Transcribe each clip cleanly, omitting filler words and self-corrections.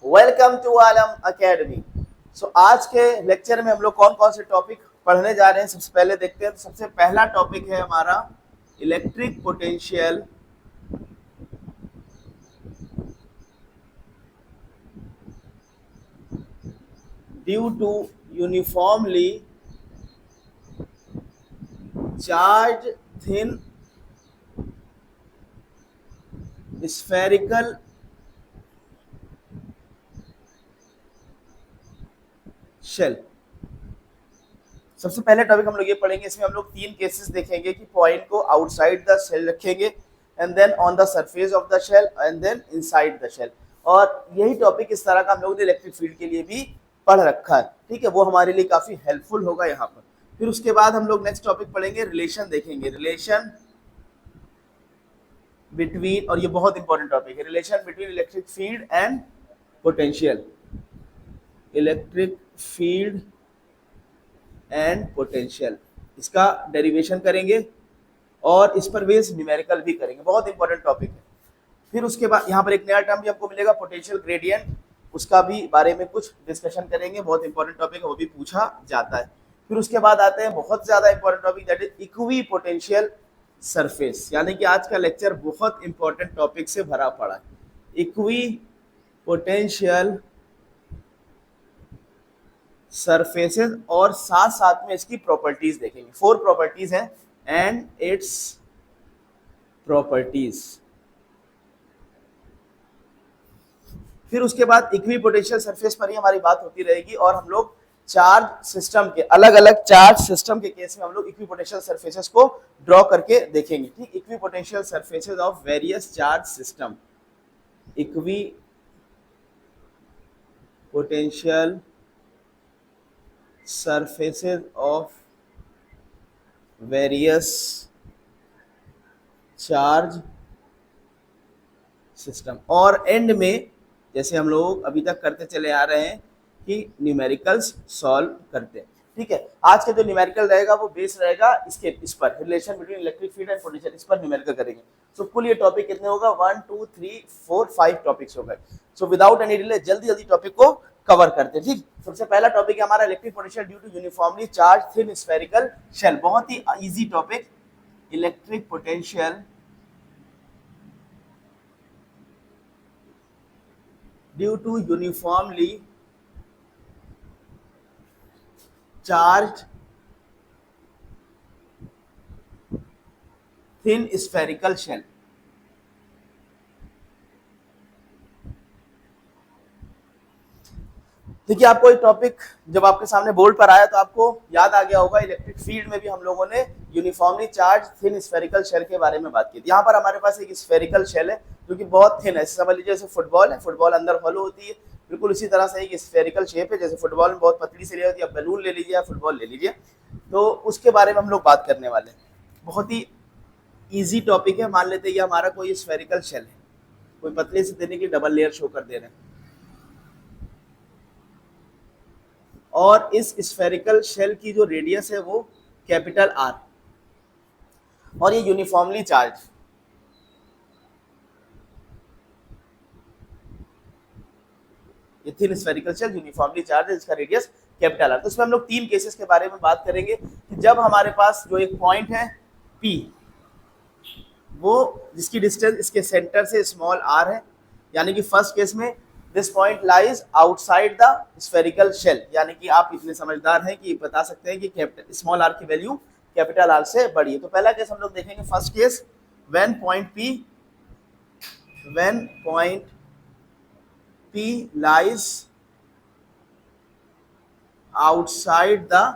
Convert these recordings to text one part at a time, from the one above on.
Welcome to Alam academy. So आज के lecture में हम लोग कौन कौन से टॉपिक पढ़ने जा रहे हैं सबसे पहले देखते हैं। तो सबसे पहला टॉपिक है हमारा electric potential due to uniformly charge thin spherical shell. सबसे पहले टॉपिक हम लोग ये पढ़ेंगे, इसमें हम लोग तीन केसेस देखेंगे कि पॉइंट को आउटसाइड द शेल रखेंगे and then on the surface of the shell and then inside the shell. और यही टॉपिक इस तरह का हम लोगों ने इलेक्ट्रिक फील्ड के लिए भी पढ़ रखा है, ठीक है, वो हमारे लिए काफी हेल्पफुल होगा यहाँ पर। फिर उसके बाद हम लोग नेक्स्ट टॉपिक पढ़ेंगे, रिलेशन देखेंगे, रिलेशन बिटवीन, और ये बहुत इंपॉर्टेंट टॉपिक है, relation between electric field and potential, electric field and potential, इसका डेरिवेशन करेंगे और इस पर बेस्ड न्यूमेरिकल भी करेंगे, बहुत इंपॉर्टेंट टॉपिक है। फिर उसके बाद यहाँ पर एक नया टर्म भी आपको मिलेगा, पोटेंशियल ग्रेडियंट, उसका भी बारे में कुछ डिस्कशन करेंगे, बहुत इंपॉर्टेंट टॉपिक है, वो भी पूछा जाता है। फिर उसके बाद आते हैं बहुत ज्यादा important topic, that is equi potential surface, यानी कि आज का लेक्चर बहुत इंपॉर्टेंट टॉपिक से भरा पड़ा है। इक्वी पोटेंशियल सरफेसेस और साथ साथ में इसकी प्रॉपर्टीज देखेंगे, 4 प्रॉपर्टीज हैं एंड इट्स प्रॉपर्टीज। फिर उसके बाद इक्वी पोटेंशियल सरफेस पर ही हमारी बात होती रहेगी और हम लोग चार्ज सिस्टम के, अलग अलग चार्ज सिस्टम के केस में हम लोग इक्वी पोटेंशियल सरफेसेस को ड्रॉ करके देखेंगे, ठीक। Equi potential surfaces of various charge system, equi potential surfaces of various charge system। और एंड में जैसे हम लोग अभी तक करते चले आ रहे हैं कि न्यूमेरिकल्स सॉल्व करते हैं, ठीक है। आज का जो न्यूमेरिकल रहेगा वो बेस रहेगा इस पर, relation between electric field and potential, इस पर न्यूमेरिकल करेंगे। सो कुल ये टॉपिक कितने होगा, 1 2 3 4 5 टॉपिक्स हो गए। सो विदाउट एनी डिले जल्दी जल्दी टॉपिक को कवर करते हैं, ठीक। सबसे पहला टॉपिक है हमारा electric potential due to uniformly charge thin spherical shell, बहुत ही easy topic, electric potential due to uniformly charge thin spherical shell. देखिए, आपको एक टॉपिक जब आपके सामने बोर्ड पर आया तो आपको याद आ गया होगा, इलेक्ट्रिक फील्ड में भी हम लोगों ने uniformly charge thin spherical shell के बारे में बात की थी। यहाँ पर हमारे पास एक स्फेरिकल शेल है जो कि बहुत थिन है, समझ लीजिए जैसे फुटबॉल है, फुटबॉल अंदर हॉलो होती है, बिल्कुल इसी तरह से एक स्फेरिकल शेप है, जैसे फुटबॉल में बहुत पतली सी होती है, बैलून ले लीजिए या फुटबॉल ले लीजिए, तो उसके बारे में हम लोग बात करने वाले हैं। बहुत ही ईजी टॉपिक है। मान लेते हैं ये हमारा कोई स्फेरिकल शेल है, कोई पतले से देने की डबल लेयर शो कर दे रहे हैं, और इस स्फेरिकल शेल की जो रेडियस है वो कैपिटल आर, और ये यूनिफॉर्मली चार्ज, ये thin spherical shell uniformly charge है, इसका रेडियस कैपिटल आर। तो इसमें हम लोग 3 केसेस के बारे में बात करेंगे कि जब हमारे पास जो एक पॉइंट है P, वो जिसकी डिस्टेंस इसके सेंटर से स्मॉल r है, यानी कि फर्स्ट केस में this point lies outside the spherical shell, यानी कि आप इतने समझदार हैं कि बता सकते हैं कि कैपिटल स्मॉल r की वैल्यू कैपिटल R से बड़ी है। तो पहला केस हम लोग देखेंगे, first case, when point P lies outside the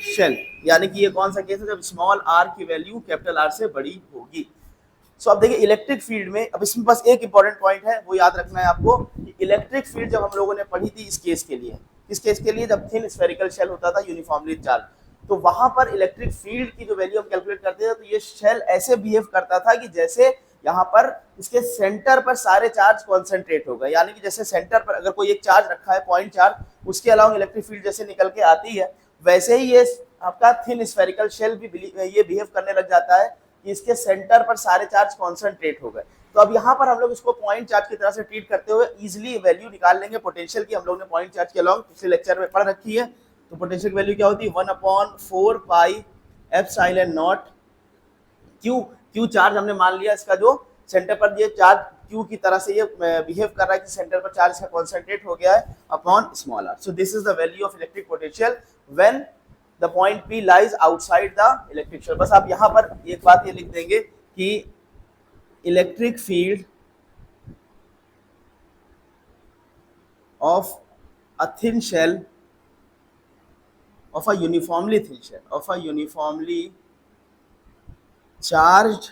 shell, यानी कि ये कौन सा केस है, जब स्मॉल r की वैल्यू कैपिटल R से बड़ी होगी। सो अब देखिए इलेक्ट्रिक फील्ड में, अब इसमें बस एक इंपॉर्टेंट पॉइंट है, वो याद रखना है आपको, कि इलेक्ट्रिक फील्ड जब हम लोगों ने पढ़ी थी इस केस के लिए, इस केस के लिए जब थिन स्फेरिकल शेल होता था यूनिफॉर्मली चार्ज, तो वहां पर इलेक्ट्रिक फील्ड की जो वैल्यू हम कैलकुलेट करते थे, तो ये शेल ऐसे बिहेव करता था कि जैसे यहाँ पर इसके सेंटर पर सारे चार्ज कॉन्सेंट्रेट हो गए, यानी कि जैसे सेंटर पर अगर कोई एक चार्ज रखा है पॉइंट चार्ज, उसके अलावा इलेक्ट्रिक फील्ड जैसे निकल के आती है, वैसे ही ये आपका थिन स्फेरिकल शेल भी ये बिहेव करने लग जाता है कि इसके सेंटर पर सारे चार्ज कॉन्सेंट्रेट हो गए। तो अब यहाँ पर हम लोग इसको पॉइंट चार्ज की तरह से ट्रीट करते हुए इजिली वैल्यू निकाल लेंगे पोटेंशियल की। हम लोग ने पॉइंट चार्ज के अलॉन्ग पिछले लेक्चर में पढ़ रखी है। तो पोटेंशियल की वैल्यू क्या होती है, 1/4 pi epsilon not Q. Q charge हमने मान लिया, इसका जो सेंटर पर ये चार्ज क्यू की तरह से ये बिहेव कर रहा है कि सेंटर पर चार्ज का कॉन्सेंट्रेट हो गया है upon small R. So this is the value of electric potential when the point P lies outside the electric field. बस आप यहाँ पर एक बात ये लिख देंगे कि electric field of a thin shell of a uniformly thin shell, of a uniformly charged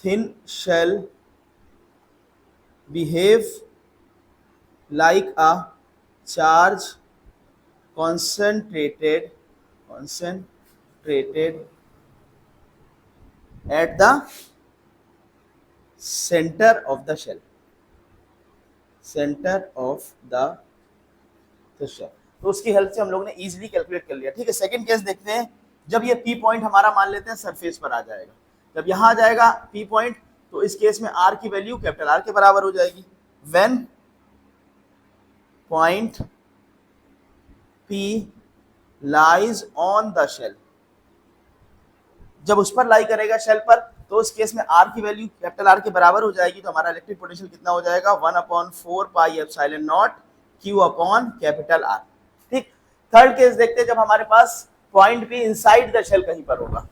thin shell behave like a charge concentrated at the center of the shell, तो उसकी हेल्प से हम लोग ने इजीली कैलकुलेट कर लिया। ठीक है, सेकंड केस देखते हैं। जब ये P पॉइंट हमारा मान लेते हैं सरफेस पर आ जाएगा, जब यहाँ आ जाएगा P पॉइंट, तो इस केस में R की वैल्यू कैपिटल R के बराबर हो जाएगी। When point P lies on the shell, जब उस पर लाई करेगा शेल पर, तो उस केस में R की वैल्यू कैपिटल R के बराबर हो जाएगी। तो हमारा इलेक्ट्रिक पोटेंशियल कितना हो जाएगा, 1/4 pi epsilon not Q upon capital R। ठीक, थर्ड केस देखते हैं। जब हमारे पास point P inside the shell कहीं पर होगा,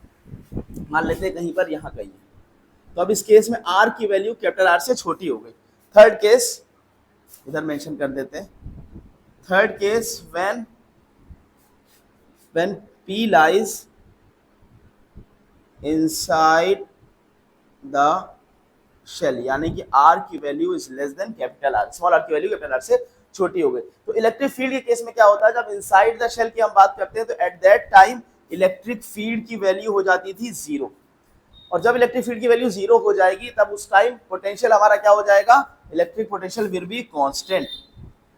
मान लेते हैं कहीं पर यहाँ कहीं, तो अब इस केस में R की वैल्यू कैपिटल R से छोटी हो गई। थर्ड केस इधर मेंशन कर देते हैं। Third case when P lies inside the shell, यानी कि R की value is less than capital R, small r की वैल्यू कैपिटल R से छोटी हो गई। तो इलेक्ट्रिक फील्ड के केस में क्या होता है, जब इनसाइड द शेल की हम बात करते हैं, तो at that time electric field की वैल्यू हो जाती थी 0, और जब इलेक्ट्रिक फील्ड की वैल्यू 0 हो जाएगी, तब उस टाइम पोटेंशियल हमारा क्या हो जाएगा, electric potential will be constant.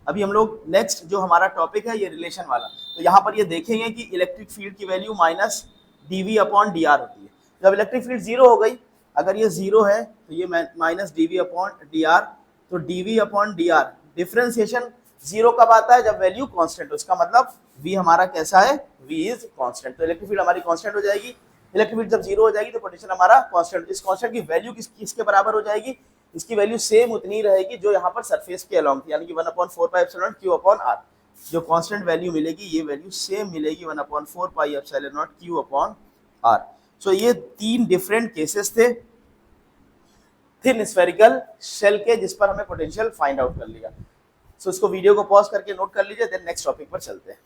अभी हम लोग नेक्स्ट जो हमारा टॉपिक है ये रिलेशन वाला, तो यहाँ पर ये देखेंगे कि इलेक्ट्रिक फील्ड की value minus dV upon dr होती है। जब इलेक्ट्रिक फील्ड 0 हो गई, अगर ये 0 है तो ये माइनस dV अपॉन dr, तो dV अपॉन dr डिफरेंशिएशन 0 कब आता है, जब वैल्यू कांस्टेंट हो। इसका मतलब V हमारा कैसा है, V इज कांस्टेंट। तो इलेक्ट्रिक फील्ड हमारी कांस्टेंट हो जाएगी। इलेक्ट्रिक फील्ड जब 0 हो जाएगी तो पोटेंशियल हमारा कांस्टेंट। इस कांस्टेंट की वैल्यू किसके बराबर हो जाएगी, इसकी वैल्यू सेम उतनी रहेगी जो यहाँ पर सरफेस के अलॉन्ग थी, यानी कि 1/4 pi epsilon not Q upon R। जो कांस्टेंट वैल्यू मिलेगी ये वैल्यू सेम मिलेगी 1/4 pi epsilon not Q upon R। सो ये 3 डिफरेंट केसेस थे थिन स्फेरिकल शेल के, जिस पर हमें पोटेंशियल फाइंड आउट कर लिया। सो इसको वीडियो को पॉज करके नोट कर लीजिए, देन नेक्स्ट टॉपिक पर चलते हैं।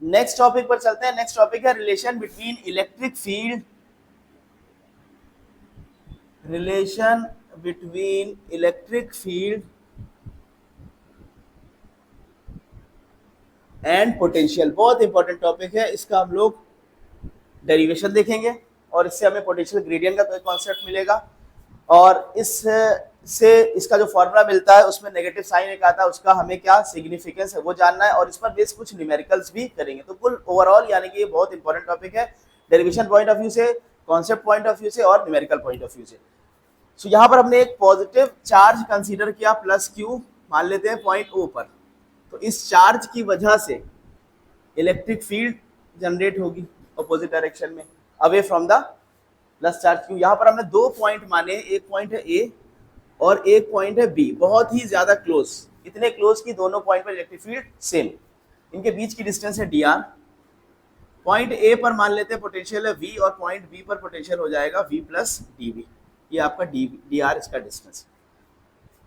नेक्स्ट टॉपिक है relation between electric field, and potential. बहुत इंपॉर्टेंट टॉपिक है, इसका हम लोग डेरिवेशन देखेंगे और इससे हमें पोटेंशियल ग्रेडियंट का कोई कॉन्सेप्ट मिलेगा, और इससे इसका जो फॉर्मूला मिलता है उसमें नेगेटिव साइन एक आता है, उसका हमें क्या सिग्निफिकेंस है वो जानना है, और इस पर बेस कुछ न्यूमेरिकल्स भी करेंगे। तो कुल ओवरऑल यानी कि ये बहुत इंपॉर्टेंट टॉपिक है डेरिवेशन पॉइंट ऑफ व्यू से, कॉन्सेप्ट पॉइंट ऑफ व्यू से और न्यूमेरिकल पॉइंट ऑफ व्यू से। सो यहाँ पर हमने एक पॉजिटिव चार्ज कंसीडर किया प्लस Q, मान लेते हैं पॉइंट O पर, तो इस चार्ज की वजह से इलेक्ट्रिक फील्ड जनरेट होगी अपोजिट डायरेक्शन में, away from the plus charge Q। यहाँ पर हमने 2 पॉइंट माने, एक पॉइंट है A और एक पॉइंट है B, बहुत ही ज्यादा क्लोज, इतने क्लोज कि दोनों पॉइंट पर इलेक्ट्रिक फील्ड सेम, इनके बीच की डिस्टेंस है dr। पॉइंट A पर मान लेते हैं पोटेंशियल है V, और पॉइंट B पर पोटेंशियल हो जाएगा V प्लस dV, ये आपका dr इसका डिस्टेंस।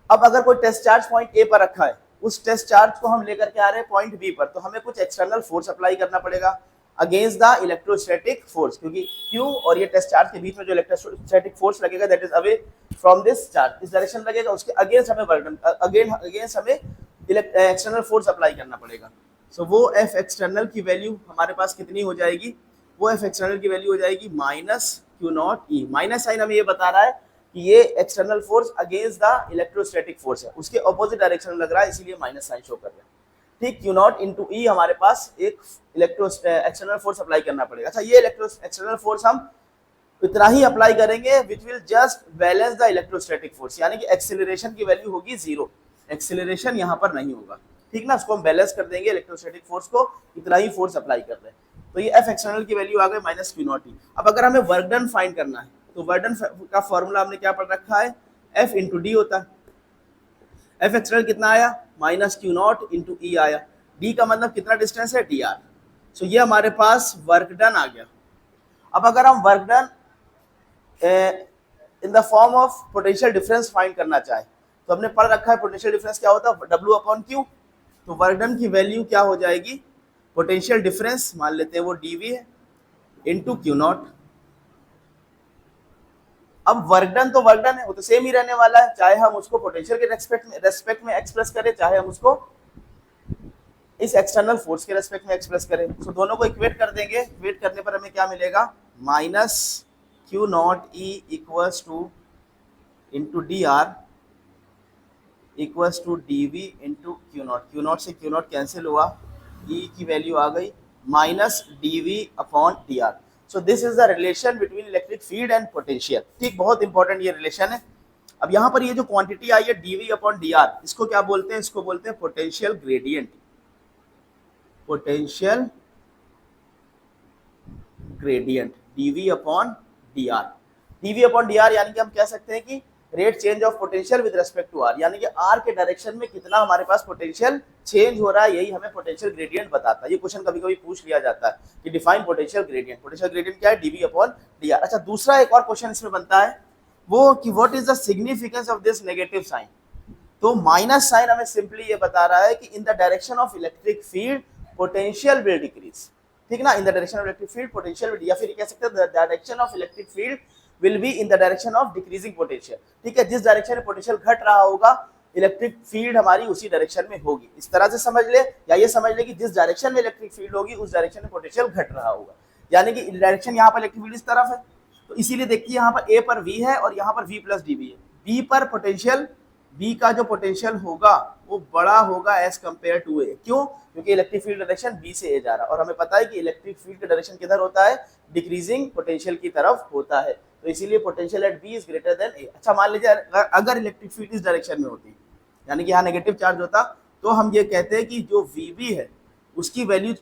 अब अगर कोई टेस्ट चार्ज पॉइंट A पर रखा है, उस टेस्ट चार्ज को हम लेकर के आ रहे हैं पॉइंट B पर, तो हमें कुछ एक्सटर्नल फोर्स अप्लाई करना पड़ेगा अगेंस्ट द इलेक्ट्रोस्टैटिक फोर्स, क्योंकि Q और ये टेस्ट चार्ज के बीच में जो इलेक्ट्रोस्टैटिक फोर्स लगेगा that is away from this charge, इस डायरेक्शन लगेगा, उसके अगेंस्ट हमें वर्क अगेंस्ट हमें एक्सटर्नल फोर्स अप्लाई करना पड़ेगा। सो वो F एक्सटर्नल की वैल्यू हमारे पास कितनी हो जाएगी, वो F एक्सटर्नल की वैल्यू हो जाएगी माइनस Q0E। माइनस साइन हमें ये बता रहा है कि ये external force against the electrostatic force है, उसके ऑपोजिट डायरेक्शन में लग रहा है, इसीलिए माइनस साइन शो कर रहे हैं। ठीक, Q0 इंटू E हमारे पास एक एक्सटर्नल फोर्स अप्लाई करना पड़ेगा। अच्छा, ये एक्सटर्नल फोर्स हम इतना ही अप्लाई करेंगे which will just balance the electrostatic force, यानी कि एक्सेलरेशन की वैल्यू होगी 0, एक्सेलरेशन यहाँ पर नहीं होगा, ठीक ना, उसको हम बैलेंस कर देंगे इलेक्ट्रोस्टैटिक फोर्स को, इतना ही फोर्स अप्लाई कर रहे हैं। तो ये एफ एक्सटर्नल की वैल्यू आ गई माइनस क्यू नॉट ई। अब अगर हमें वर्क डन फाइंड करना है तो वर्क डन का फॉर्मूला हमने क्या पढ़ रखा है, एफ इंटू डी होता है। एफ एक्सटर्नल कितना आया, माइनस क्यू नॉट इंटू ई आया, डी का मतलब कितना डिस्टेंस है, डी आर। सो ये हमारे पास वर्क डन आ गया। अब अगर हम work done in the form of potential difference find करना चाहे तो हमने पढ़ रखा है पोटेंशियल डिफरेंस क्या होता है, डब्ल्यू अपॉन क्यू। तो वर्क डन की वैल्यू क्या हो जाएगी, पोटेंशियल डिफरेंस मान लेते हैं वो डीवी है इंटू क्यू नॉट। अब वर्क डन तो वर्क डन है, वो तो सेम ही रहने वाला है, चाहे हम उसको पोटेंशियल के रेस्पेक्ट में एक्सप्रेस करें, चाहे हम उसको इस एक्सटर्नल फोर्स के रेस्पेक्ट में एक्सप्रेस करें। तो दोनों को इक्वेट कर देंगे, इक्वेट करने पर हमें क्या मिलेगा, minus q naught E equals to into D r equals to d V into q naught. Q naught से क्यू नॉट कैंसिल हुआ, ई की वैल्यू आ गई minus d V upon d r. So this is the relation between electric field and potential. ठीक, बहुत important ये relation है। अब यहाँ पर ये जो क्वांटिटी आई है d V upon d r, इसको क्या बोलते हैं, इसको बोलते हैं potential gradient. Potential gradient d V upon d r. D V upon d r यानी कि हम कह सकते हैं कि rate change of potential with respect to r, यानी कि आर के डायरेक्शन में कितना हमारे पास पोटेंशियल चेंज हो रहा है, यही हमें पोटेंशियल ग्रेडियंट बताता है। ये क्वेश्चन कभी कभी पूछ लिया जाता है कि define potential gradient. Potential gradient क्या है, डीवी अपॉन डी आर। अच्छा, दूसरा एक और क्वेश्चन इसमें बनता है वो कि what is the significance of this negative sign. तो माइनस साइन हमें सिंपली ये बता रहा है कि in the direction of electric field potential will decrease. ठीक ना, in the direction of electric field potential will, या फिर कह सकते हैं the direction of electric field will be in the direction of decreasing potential. ठीक है, जिस डायरेक्शन में पोटेंशियल घट रहा होगा इलेक्ट्रिक फील्ड हमारी उसी डायरेक्शन में होगी। इस तरह से समझ ले, या ये समझ ले कि जिस डायरेक्शन में इलेक्ट्रिक फील्ड होगी उस डायरेक्शन में पोटेंशियल घट रहा होगा, यानी कि डायरेक्शन यहाँ पर इलेक्ट्रिक फील्ड इस तरफ है, तो इसीलिए देखिए यहाँ पर ए पर वी है और यहाँ पर वी प्लस डी वी है। बी पर पोटेंशियल, बी का जो पोटेंशियल होगा वो बड़ा होगा एज कंपेयर टू ए। क्यों, क्योंकि इलेक्ट्रिक फील्ड डायरेक्शन बी से ए जा रहा है और हमें पता है कि इलेक्ट्रिक फील्ड का डायरेक्शन किधर होता है, डिक्रीजिंग पोटेंशियल की तरफ होता है, तो इसीलिए potential at B is greater than A. अच्छा, मान लीजिए अगर इलेक्ट्रिक फील्ड इस डायरेक्शन में होती, यानी कि यहाँ नेगेटिव चार्ज होता, तो हम ये कहते हैं कि जो वी बी है उसकी वैल्यू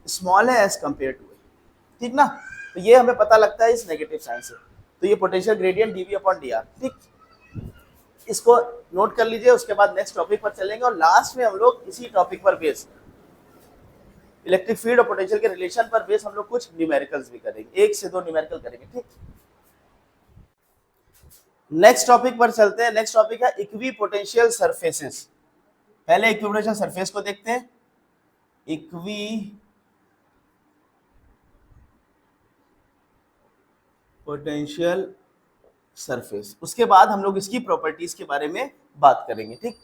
स्मॉल है एज कंपेयर टू ए। ठीक ना, तो ये हमें पता लगता है इस नेगेटिव साइन से। तो ये potential gradient d V upon d r. ठीक, इसको नोट कर लीजिए, उसके बाद नेक्स्ट टॉपिक पर चलेंगे और लास्ट में हम लोग इसी टॉपिक पर बेस इलेक्ट्रिक फील्ड और पोटेंशियल के रिलेशन पर बेस हम लोग कुछ न्यूमेरिकल्स भी करेंगे, 1 से 2 न्यूमेरिकल करेंगे। ठीक, नेक्स्ट टॉपिक पर चलते हैं। नेक्स्ट टॉपिक है इक्वी पोटेंशियल सरफेसेस। पहले इक्वी पोटेंशियल सरफेस को देखते हैं। इक्वी पोटेंशियल सरफेस, उसके बाद हम लोग इसकी प्रॉपर्टीज के बारे में बात करेंगे। ठीक,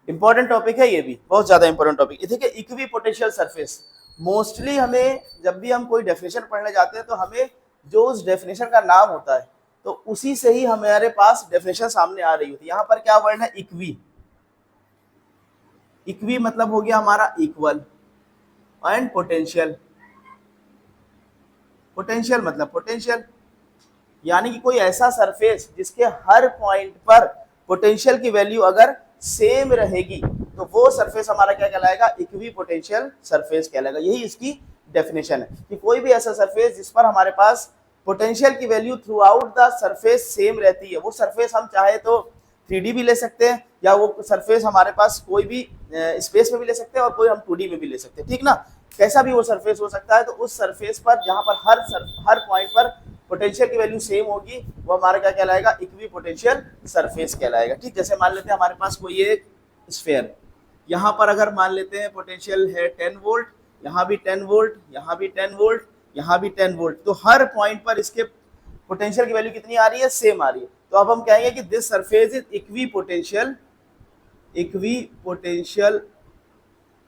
इंपॉर्टेंट टॉपिक है, ये भी बहुत ज्यादा इंपॉर्टेंट टॉपिक। देखिए इक्वी पोटेंशियल सरफेस, मोस्टली हमें जब भी हम कोई डेफिनेशन पढ़ने जाते हैं तो हमें जो उस डेफिनेशन का नाम होता है तो उसी से ही हमारे पास डेफिनेशन सामने आ रही होती है। यहाँ पर क्या वर्ड है, इक्वी। इक्वी मतलब हो गया हमारा इक्वल, एंड पोटेंशियल, पोटेंशियल मतलब पोटेंशियल, यानी कि कोई ऐसा सरफेस जिसके हर पॉइंट पर पोटेंशियल की वैल्यू अगर सेम रहेगी तो वो सरफेस हमारा क्या कहलाएगा, इक्वी पोटेंशियल सरफेस कहलाएगा। यही इसकी डेफिनेशन है कि कोई भी ऐसा सरफेस जिस पर हमारे पास पोटेंशियल की value through out the surface same रहती है, वो सरफेस हम चाहे तो 3D भी ले सकते हैं, या वो सरफेस हमारे पास कोई भी स्पेस में भी ले सकते हैं और कोई हम 2D में भी ले सकते हैं। ठीक ना, कैसा भी वो सरफेस हो सकता है। तो उस सरफेस पर जहां पर हर पॉइंट पर पोटेंशियल की वैल्यू सेम होगी वो हमारा क्या कहलाएगा, इक्वी पोटेंशियल सरफेस कहलाएगा। ठीक, जैसे मान लेते हैं हमारे पास कोई एक स्फीयर, यहाँ पर अगर मान लेते हैं पोटेंशियल है 10 वोल्ट, यहाँ भी 10 वोल्ट, यहाँ भी 10 वोल्ट, यहाँ भी 10 वोल्ट, तो हर पॉइंट पर इसके पोटेंशियल की वैल्यू कितनी आ रही है, सेम आ रही है। तो अब हम कहेंगे कि this surface is equi potential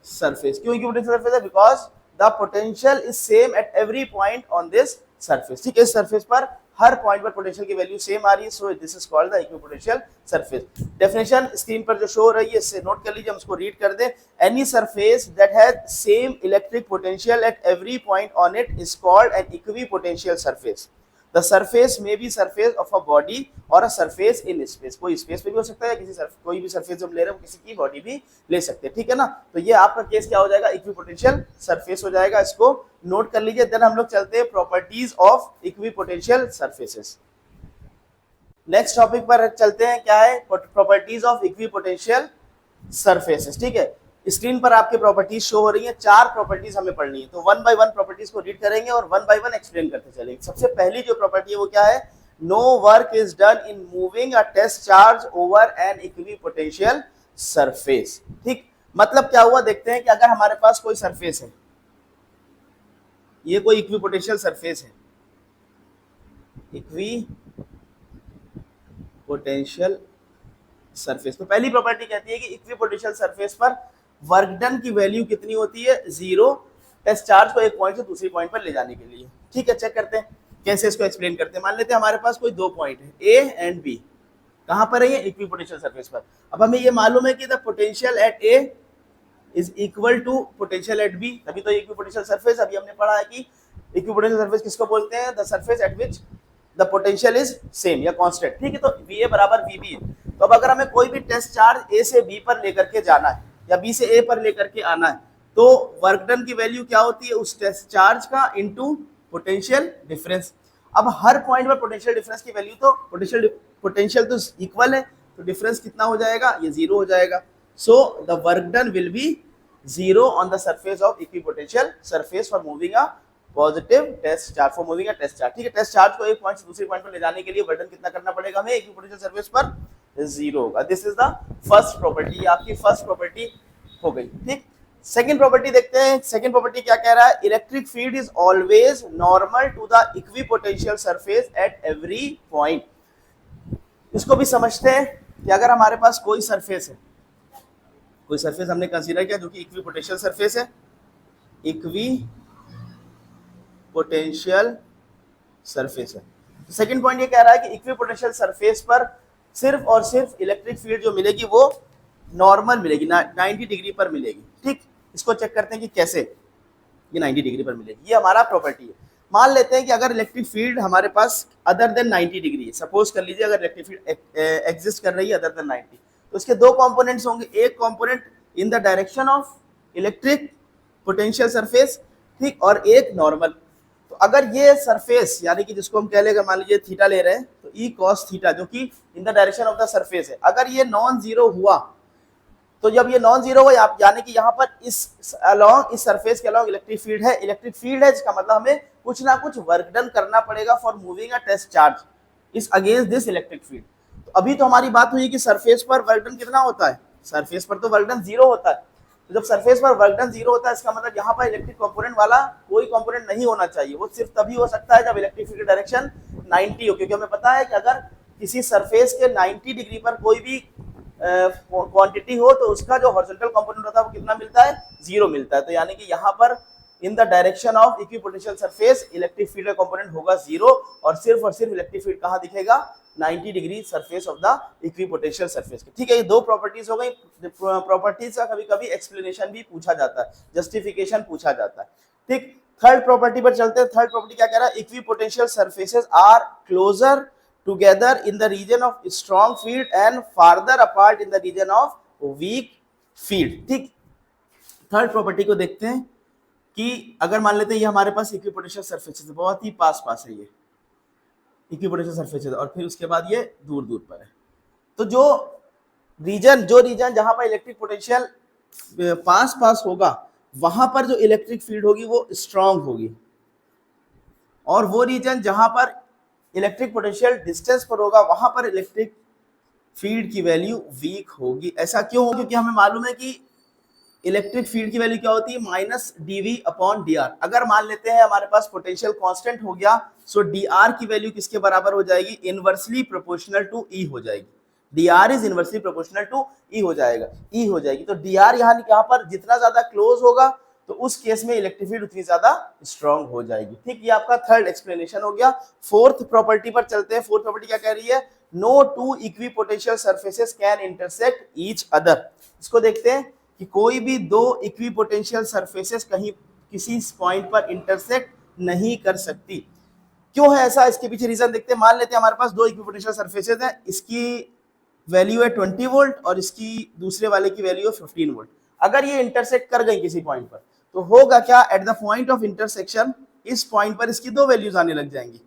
surface. क्यों इक्वी पोटेंशियल सरफेस है, because the potential is same at every point on this surface. ठीक है, इस सरफेस पर हर पॉइंट पर पोटेंशियल की वैल्यू सेम आ रही है, सो this is called the equipotential surface. Definition screen पर जो शो हो रही है इससे नोट कर लीजिए, हम इसको रीड कर दें। Any surface that has same electric potential at every point on it is called an equipotential surface. The surface may be surface of a body और अ सरफेस इन स्पेस, कोई space पे भी हो सकता है, कोई भी सरफेस हम ले रहे हैं किसी की बॉडी भी ले सकते हैं, ठीक है ना। तो ये आपका केस क्या हो जाएगा, इक्विपोटेंशियल सरफेस हो जाएगा, इसको नोट कर लीजिए। देन हम लोग चलते हैं properties of equipotential surfaces. Next topic पर चलते हैं, क्या है प्रॉपर्टीज ऑफ इक्विपोटेंशियल सरफेसेस, ठीक है। स्क्रीन पर आपके प्रॉपर्टीज शो हो रही हैं, 4 प्रॉपर्टीज हमें पढ़नी है, तो वन बाय वन प्रॉपर्टीज को रीड करेंगे और वन बाय वन एक्सप्लेन करते चलेंगे। सबसे पहली जो प्रॉपर्टी है वो क्या है, no work is done in moving a test charge over an equipotential surface, ठीक। मतलब क्या हुआ, देखते हैं कि अगर हमारे पास कोई सरफेस है, ये कोई इक्विपोटेंशियल सरफेस है, इक्विपोटेंशियल सरफेस, तो पहली प्रॉपर्टी कहती है कि इक्विपोटेंशियल सरफेस पर वर्क डन की वैल्यू कितनी होती है, 0, टेस्ट चार्ज को एक पॉइंट से दूसरी पॉइंट पर ले जाने के लिए, ठीक है। चेक करते हैं कैसे इसको एक्सप्लेन करते हैं। मान लेते हैं हमारे पास कोई 2 पॉइंट है, ए एंड बी, कहां पर है ये, इक्विपोटेंशियल सरफेस पर। अब हमें ये मालूम है कि the potential at A is equal to potential at B, तभी तो इक्विपोटेंशियल सरफेस। अभी हमने पढ़ा है कि इक्विपोटेंशियल सरफेस किसको बोलते हैं, the surface at which the potential is same या कांस्टेंट, ठीक है। तो वी ए बराबर वी बी है। तो अब अगर हमें कोई भी टेस्ट चार्ज ए से बी पर लेकर के जाना है या बी से ए पर लेकर के आना है, तो वर्क डन की वैल्यू क्या होती है, उस टेस्ट चार्ज का इनटू पोटेंशियल डिफरेंस। अब हर पॉइंट पर पोटेंशियल डिफरेंस की वैल्यू तो पोटेंशियल तो इक्वल है, तो डिफरेंस कितना हो जाएगा, ये 0 हो जाएगा। So the work done will be 0 on the surface of equipotential surface for moving a positive test charge, for moving a test charge, ठीक है। टेस्ट चार्ज को एक पॉइंट से दूसरे पॉइंट पर ले जाने के लिए वर्क डन कितना करना पड़ेगा हमें, इक्विपोटेंशियल सरफेस पर 0 होगा। This is the first property, आपकी फर्स्ट प्रॉपर्टी हो गई, ठीक। सेकंड प्रॉपर्टी देखते हैं, सेकंड प्रॉपर्टी क्या कह रहा है, electric field is always normal to the equipotential surface at every point. इसको भी समझते हैं कि अगर हमारे पास कोई सरफेस है, कोई सरफेस हमने कंसीडर किया जो कि इक्विपोटेंशियल सरफेस है, इक्विपोटेंशियल सरफेस है। सेकंड पॉइंट ये कह रहा है कि इक्विपोटेंशियल सरफेस पर सिर्फ और सिर्फ इलेक्ट्रिक फील्ड जो मिलेगी वो नॉर्मल मिलेगी, 90 डिग्री पर मिलेगी, ठीक। इसको चेक करते हैं कि कैसे ये 90 डिग्री पर मिलेगी। ये हमारा प्रॉपर्टी है। मान लेते हैं कि अगर इलेक्ट्रिक फील्ड हमारे पास अदर देन 90 डिग्री है, सपोज कर लीजिए अगर इलेक्ट्रिक फील्ड एग्जिस्ट कर रही है अदर देन 90, तो इसके 2 कंपोनेंट्स होंगे, एक component in the direction of electric potential surface, ठीक, और एक नॉर्मल। तो अगर ये सरफेस यानी कि जिसको हम कह लेंगे, मान लीजिए थीटा ले रहे हैं, तो ई कॉस थीटा जो कि in the direction of the surface है, अगर ये नॉन जीरो हुआ, तो जब ये नॉन जीरो हुआ यानी कि यहाँ पर इस अलोंग, इस सरफेस के अलोंग इलेक्ट्रिक फील्ड है, इलेक्ट्रिक फील्ड है, इसका मतलब हमें कुछ ना कुछ वर्क डन करना पड़ेगा for moving a test charge is against this electric field. तो अभी तो हमारी बात हुई कि सरफेस पर वर्क डन कितना होता है, सरफेस पर तो वर्क डन 0 होता है। तो जब सरफेस पर वर्क डन 0 होता है, इसका मतलब यहाँ पर इलेक्ट्रिक कंपोनेंट वाला कोई कंपोनेंट नहीं होना चाहिए, वो सिर्फ तभी हो सकता है जब इलेक्ट्रिक फील्ड डायरेक्शन 90 हो, क्योंकि हमें पता है कि अगर किसी सरफेस के 90 डिग्री पर कोई भी क्वांटिटी हो तो उसका जो हॉरिजॉन्टल कंपोनेंट होता है वो कितना मिलता है, 0 मिलता है। तो यानी कि यहाँ पर इन the direction of equipotential surface electric field का कंपोनेंट होगा 0 और सिर्फ इलेक्ट्रिक फील्ड कहाँ दिखेगा, 90 degree surface of the equipotential surface के, ठीक है। ये 2 प्रॉपर्टीज हो गई। प्रॉपर्टीज का कभी कभी एक्सप्लेनेशन भी पूछा जाता है, जस्टिफिकेशन पूछा जाता है, ठीक। थर्ड प्रॉपर्टी पर चलते हैं। थर्ड प्रॉपर्टी क्या कह रहा है, equipotential surfaces are closer together in the region of strong field and farther apart in the region of weak field, ठीक। थर्ड प्रॉपर्टी को देखते हैं कि अगर मान लेते हैं ये हमारे पास इक्विपोटेंशियल सरफेस है, बहुत ही पास है ये इक्विपोटेंशियल सरफेस है, और फिर उसके बाद ये दूर दूर पर है। तो जो रीजन जहां पर इलेक्ट्रिक पोटेंशियल पास होगा वहां पर जो इलेक्ट्रिक फील्ड होगी वो स्ट्रांग होगी, और वो रीजन जहां पर इलेक्ट्रिक पोटेंशियल डिस्टेंस पर होगा वहां पर इलेक्ट्रिक फील्ड की वैल्यू वीक होगी। ऐसा क्यों होगा, क्योंकि हमें मालूम है कि इलेक्ट्रिक फील्ड की वैल्यू क्या होती है, -dV/dr। अगर मान लेते हैं हमारे पास पोटेंशियल कांस्टेंट हो गया, सो dr की वैल्यू किसके बराबर हो जाएगी, इनवर्सली प्रोपोर्शनल टू E हो जाएगी। dr is inversely proportional to E हो जाएगी। तो dr यहाँ पर जितना ज्यादा क्लोज होगा तो उस केस में इलेक्ट्रिक फील्ड उतनी ज्यादा स्ट्रांग हो जाएगी, ठीक। ये आपका थर्ड एक्सप्लेनेशन हो गया। फोर्थ प्रॉपर्टी पर चलते हैं। फोर्थ प्रॉपर्टी क्या कह रही है, no two equipotential surfaces can intersect each other. इसको देखते हैं कि कोई भी 2 इक्विपोटेंशियल सरफेसेस कहीं किसी पॉइंट पर इंटरसेक्ट नहीं कर सकती। क्यों है ऐसा, इसके पीछे रीजन देखते हैं। मान लेते हैं हमारे पास दो इक्विपोटेंशियल सरफेसेज हैं, इसकी वैल्यू है 20 वोल्ट और इसकी दूसरे वाले की वैल्यू है 15 वोल्ट। अगर ये इंटरसेक्ट कर गई किसी पॉइंट पर तो होगा क्या, eight the point of intersection इस पॉइंट पर इसकी दो वैल्यूज आने लग जाएंगी,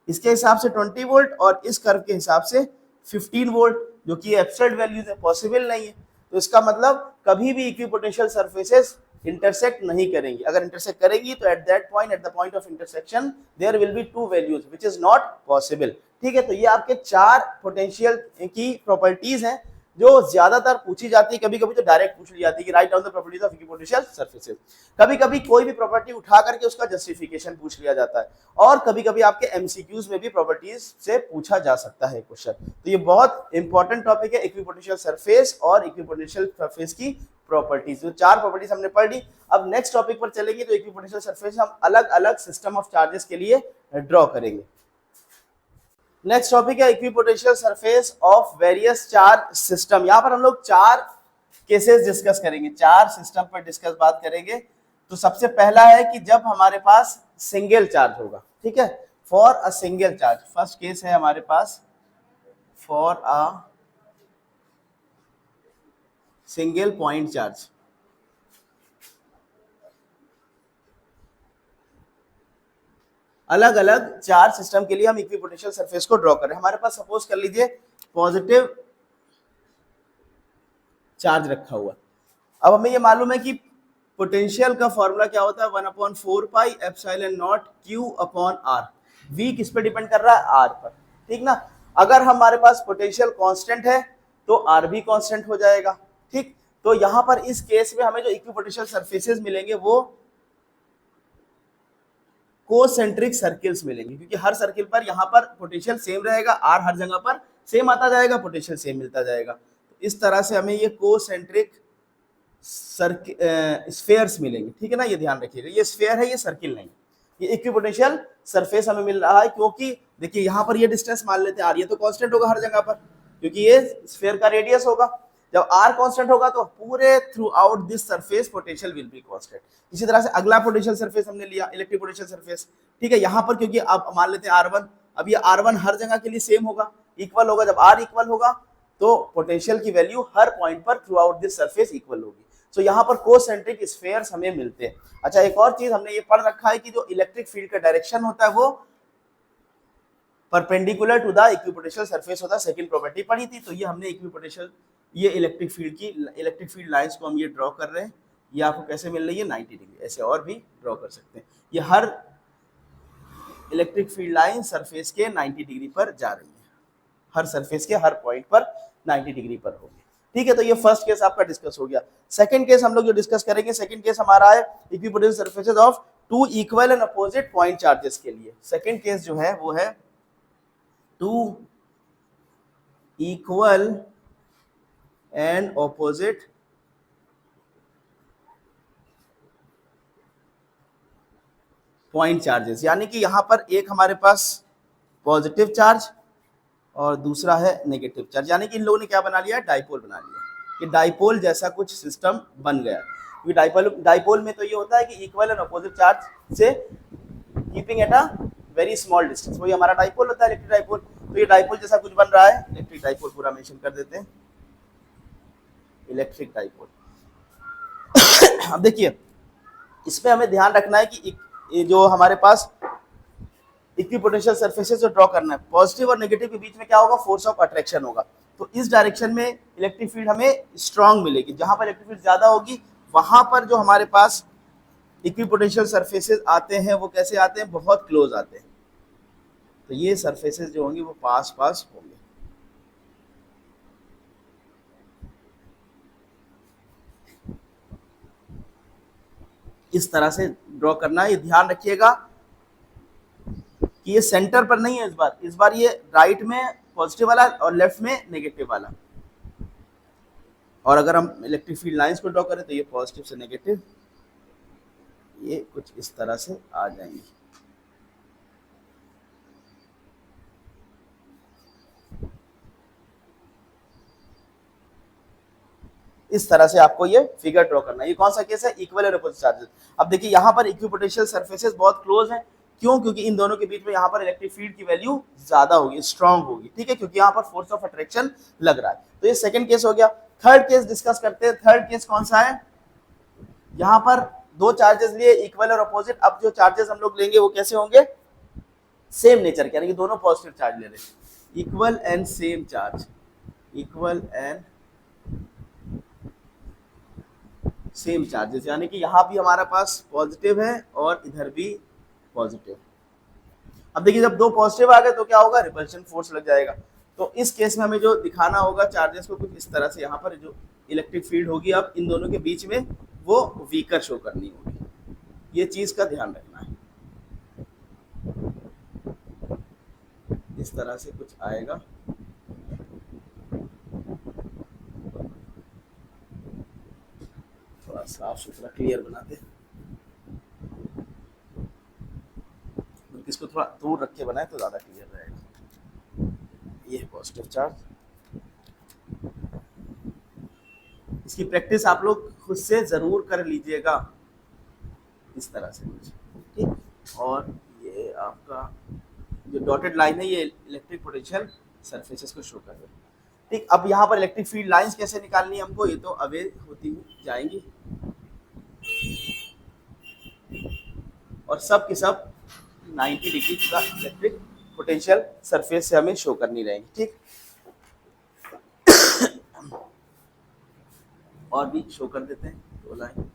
इसके हिसाब से 20 वोल्ट और इस कर्व के हिसाब से 15 वोल्ट, जो कि एब्सर्ड वैल्यूज है, पॉसिबल नहीं है। तो इसका मतलब कभी भी इक्विपोटेंशियल सरफेसेस इंटरसेक्ट नहीं करेंगी। अगर इंटरसेक्ट करेंगी तो at that point, at the point of intersection there will be two values which is not possible. ठीक है, तो ये आपके चार पोटेंशियल की प्रॉपर्टीज हैं जो ज्यादातर पूछी जाती है। कभी कभी तो डायरेक्ट पूछ ली जाती है कि write down the properties of equipotential surfaces. कभी कभी कोई भी प्रॉपर्टी उठा करके उसका जस्टिफिकेशन पूछ लिया जाता है, और कभी कभी आपके एमसीक्यूज में भी प्रॉपर्टीज से पूछा जा सकता है क्वेश्चन। तो ये बहुत इंपॉर्टेंट टॉपिक है, इक्विपोटेंशियल सरफेस और इक्विपोटेंशियल सरफेस की प्रॉपर्टीज। तो चार प्रॉपर्टीज हमने पढ़ ली। अब नेक्स्ट टॉपिक पर चलेंगे, तो इक्विपोटेंशियल सरफेस हम अलग अलग सिस्टम ऑफ चार्जेस के लिए ड्रॉ करेंगे। नेक्स्ट टॉपिक है equipotential surface of various charge system. यहां पर हम लोग चार केसेस डिस्कस करेंगे, चार सिस्टम पर डिस्कस बात करेंगे। तो सबसे पहला है कि जब हमारे पास सिंगल चार्ज होगा, ठीक है, for a single charge. First case है हमारे पास for a single point charge. अलग अलग चार्ज सिस्टम के लिए हम इक्विपोटेंशियल सरफेस को ड्रॉ कर रहे हैं। हमारे पास सपोज कर लीजिए पॉजिटिव चार्ज रखा हुआ। अब हमें ये मालूम है कि पोटेंशियल का फॉर्मूला क्या होता है, 1/4 pi epsilon not Q upon R। V किस पे डिपेंड कर रहा है, R पर, ठीक ना। अगर हमारे पास पोटेंशियल कांस्टेंट है तो R भी कांस्टेंट हो जाएगा, ठीक। तो यहां पर इस केस में हमें जो इक्विपोटेंशियल सरफेसेस मिलेंगे वो कोसेंट्रिक सर्किल्स मिलेंगे, क्योंकि हर सर्किल पर यहाँ पर पोटेंशियल सेम रहेगा, R हर जगह पर सेम आता जाएगा, पोटेंशियल सेम मिलता जाएगा। तो इस तरह से हमें ये कोसेंट्रिक स्फेयर्स मिलेंगे, ठीक है ना। ये ध्यान रखिएगा, ये स्फेयर है, ये सर्किल नहीं। ये इक्विपोटेंशियल सरफेस हमें मिल रहा है, क्योंकि देखिए यहाँ पर ये डिस्टेंस मान लेते हैं R, ये तो कांस्टेंट होगा हर जगह पर, क्योंकि ये स्फेयर का रेडियस होगा। जब R कांस्टेंट होगा तो पूरे through out this surface potential will be constant. इसी तरह से अगला पोटेंशियल सरफेस हमने लिया इलेक्ट्रिक पोटेंशियल सरफेस, ठीक है। यहाँ पर क्योंकि अब मान लेते हैं R1, अब ये R1 हर जगह के लिए सेम होगा, इक्वल होगा। जब R इक्वल होगा तो पोटेंशियल की वैल्यू हर पॉइंट पर through out this surface equal होगी। तो यहाँ पर कोसेंट्रिक स्फेयर्स हमें मिलते हैं। अच्छा, एक और चीज हमने ये पढ़ रखा है कि जो इलेक्ट्रिक फील्ड का डायरेक्शन होता है वो perpendicular to the equipotential surface होता है। सेकंड प्रॉपर्टी पढ़ी थी। तो ये हमने इक्विपोटेंशियल, ये इलेक्ट्रिक फील्ड लाइंस को हम ये ड्रॉ कर रहे हैं। ये आपको कैसे मिल रही है, 90 डिग्री। ऐसे और भी ड्रॉ कर सकते हैं। ये हर इलेक्ट्रिक फील्ड लाइन सरफेस के 90 डिग्री पर जा रही है, हर सरफेस के हर पॉइंट पर 90 डिग्री पर होगी, ठीक है। तो ये फर्स्ट केस आपका डिस्कस हो गया। सेकंड केस हम लोग जो डिस्कस करेंगे, सेकंड केस हमारा है equipotential surfaces of two equal and opposite point charges के लिए। सेकंड केस जो है वो है two equal and opposite point charges, यानी कि यहां पर एक हमारे पास पॉजिटिव चार्ज और दूसरा है नेगेटिव चार्ज, यानी कि इन लोगों ने क्या बना लिया, डाइपोल बना लिया। कि डाइपोल जैसा कुछ सिस्टम बन गया। क्योंकि डाइपोल में तो ये होता है कि इक्वल एंड अपोजिट चार्ज से keeping at a very small distance, वही हमारा डाइपोल होता है, इलेक्ट्रिक डाइपोल। तो ये डाइपोल जैसा कुछ बन रहा है, इलेक्ट्रिक डाइपोल पूरा मेंशन कर देते हैं, इलेक्ट्रिक डाइपोल। अब देखिए इसमें हमें ध्यान रखना है कि ये जो हमारे पास इक्विपोटेंशियल सरफेसेस जो ड्रॉ करना है, पॉजिटिव और नेगेटिव के बीच में क्या होगा, फोर्स ऑफ अट्रैक्शन होगा। तो इस डायरेक्शन में इलेक्ट्रिक फील्ड हमें स्ट्रांग मिलेगी। जहां पर इलेक्ट्रिक फील्ड ज्यादा होगी वहां पर जो हमारे पास इक्विपोटेंशियल सरफेसेस आते हैं वो कैसे आते हैं, बहुत क्लोज आते हैं। तो ये सरफेसेस जो होंगे वो पास पास होंगे। इस तरह से ड्रॉ करना है। ये ध्यान रखिएगा कि ये सेंटर पर नहीं है इस बार ये राइट में पॉजिटिव वाला और लेफ्ट में नेगेटिव वाला। और अगर हम इलेक्ट्रिक फील्ड लाइंस को ड्रॉ करें तो ये पॉजिटिव से नेगेटिव, ये कुछ इस तरह से आ जाएंगी। इस तरह से आपको ये फिगर ड्रॉ करना है। ये कौन सा केस है, इक्वल और अपोजिट चार्जेस। अब देखिए यहाँ पर इक्विपोटेंशियल सरफेसेस बहुत क्लोज हैं, क्यों? क्योंकि इन दोनों के बीच में यहाँ पर इलेक्ट्रिक फील्ड की वैल्यू ज्यादा होगी, स्ट्रांग होगी, ठीक है, क्योंकि यहाँ पर फोर्स ऑफ अट्रैक्शन लग रहा है। तो ये सेकंड केस हो गया। थर्ड केस डिस्कस करते हैं। थर्ड केस कौन सा है? यहाँ पर दो चार्जेस लिए, इक्वल और अपोजिट। अब जो चार्जेस हम लोग लेंगे वो कैसे होंगे? सेम नेचर के, यानी कि दोनों पॉजिटिव चार्ज ले रहे हैं। Equal and same charge, equal and same charges, यानी कि यहाँ भी हमारे पास पॉजिटिव है और इधर भी पॉजिटिव। अब देखिए जब दो पॉजिटिव आ गए तो क्या होगा? रिपल्शन फोर्स लग जाएगा। तो इस केस में हमें जो दिखाना होगा चार्जेस को कुछ इस तरह से, यहाँ पर जो इलेक्ट्रिक फील्ड होगी अब इन दोनों के बीच में वो वीकर शो करनी होगी। ये चीज का ध्यान रखना है। इस तरह से कुछ आएगा। थोड़ा साफ सुथरा क्लियर बनाते, इसको थोड़ा दूर रख के बनाए तो ज्यादा क्लियर रहेगा। ये पॉजिटिव चार्ज, इसकी प्रैक्टिस आप लोग खुद से जरूर कर लीजिएगा, इस तरह से कुछ, ठीक। और ये आपका जो डॉटेड लाइन है ये इलेक्ट्रिक पोटेंशियल सरफेसेस को शो कर रहा है, ठीक। अब यहाँ पर इलेक्ट्रिक फील्ड लाइंस कैसे निकालनी है हमको, ये तो अवे होती जाएंगी और सब के सब 90 डिग्री का इलेक्ट्रिक पोटेंशियल सरफेस से हमें शो करनी रहेगी, ठीक। और भी शो कर देते हैं दो लाइन।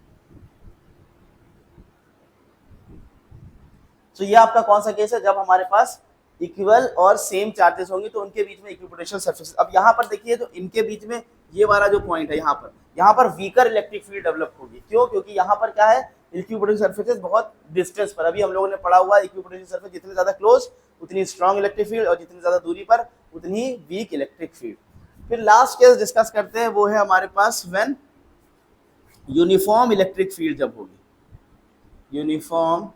तो ये आपका कौन सा केस है? जब हमारे पास इक्वल और सेम चार्जेस होंगे तो उनके बीच में इक्विपोटेंशियल सरफेस। अब यहाँ पर देखिए तो इनके बीच में ये वाला जो पॉइंट है यहाँ पर वीकर इलेक्ट्रिक फील्ड डेवलप होगी। क्यों? क्योंकि यहाँ पर क्या है? इक्विपोटेंशियल सरफेसेस बहुत डिस्टेंस पर, अभी हम लोगों ने पढ़ा हुआ है इक्विपोटेंशियल सरफेस जितने ज्यादा क्लोज उतनी स्ट्रॉन्ग इलेक्ट्रिक फील्ड और जितनी ज्यादा दूरी पर उतनी वीक इलेक्ट्रिक फील्ड। फिर लास्ट केस डिस्कस करते हैं, वो है हमारे पास व्हेन यूनिफॉर्म इलेक्ट्रिक फील्ड जब होगी। Uniform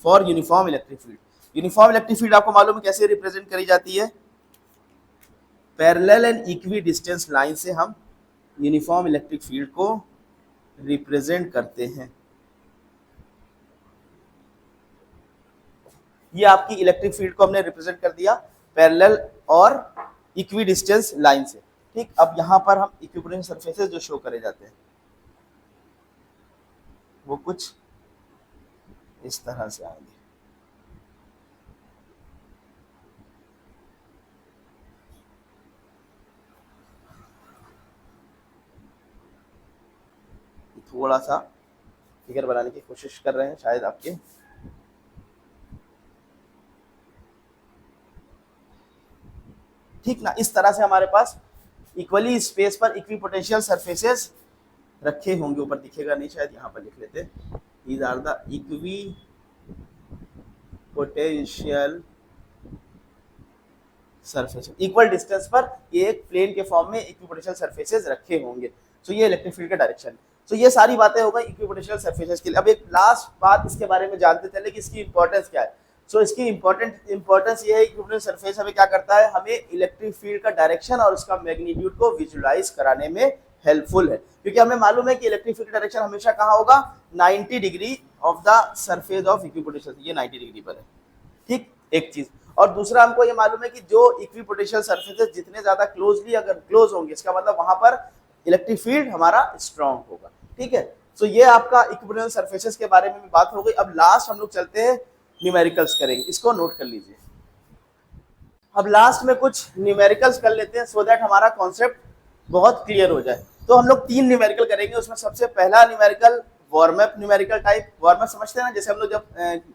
for uniform electric field. Uniform electric field आपको मालूम है कैसे रिप्रेजेंट करी जाती है? Parallel and equi distance line से हम यूनिफॉर्म इलेक्ट्रिक फील्ड को रिप्रेजेंट करते हैं। ये आपकी इलेक्ट्रिक फील्ड को हमने रिप्रेजेंट कर दिया पैरेलल और इक्वी डिस्टेंस लाइन से, ठीक। अब यहां पर हम इक्विपोटेंशियल सरफेसेस जो शो करे जाते हैं वो कुछ इस तरह से आएंगे। थोड़ा सा फिगर बनाने की कोशिश कर रहे हैं शायद आपके, ठीक ना। इस तरह से हमारे पास इक्वली स्पेस पर इक्विपोटेंशियल सरफेसेस रखे होंगे। ऊपर दिखेगा नहीं शायद, यहाँ पर लिख लेते हैं, these are the equipotential surface. Equal distance पर ये एक प्लेन के फॉर्म में इक्विपोटेंशियल सरफेसेस रखे होंगे। तो ये इलेक्ट्रिक फील्ड का डायरेक्शन। तो ये सारी बातें हो गई इक्विपोटेंशियल सरफेसेस के लिए। अब एक लास्ट बात इसके बारे में जानते चले कि इसकी इंपॉर्टेंस क्या है। सो इसकी इंपॉर्टेंस ये है कि इक्विपोटेंशियल सरफेस हमें क्या करता है? हमें इलेक्ट्रिक फील्ड का डायरेक्शन और उसका मैग्नीट्यूड को विजुलाइज कराने में हेल्पफुल है, क्योंकि हमें मालूम है कि इलेक्ट्रिक फील्ड डायरेक्शन हमेशा कहाँ होगा? 90 degree of the surface of equipotential, ये 90 डिग्री पर है, ठीक। एक चीज और दूसरा हमको ये मालूम है कि जो इक्विपोटेंशियल सरफेसेस जितने ज्यादा क्लोजली अगर क्लोज होंगे इसका मतलब वहां पर इलेक्ट्रिक फील्ड हमारा स्ट्रांग होगा, ठीक है। सो ये आपका इक्विपोटेंशियल सरफेसेस के बारे में भी बात हो गई। अब लास्ट हम लोग चलते हैं न्यूमेरिकल्स करेंगे, इसको नोट कर लीजिए। अब लास्ट में कुछ न्यूमेरिकल्स कर लेते हैं सो दैट हमारा कॉन्सेप्ट बहुत क्लियर हो जाए। तो हम लोग 3 न्यूमेरिकल करेंगे। उसमें सबसे पहला numerical warm up numerical type. Warm up समझते हैं ना, जैसे हम लोग जब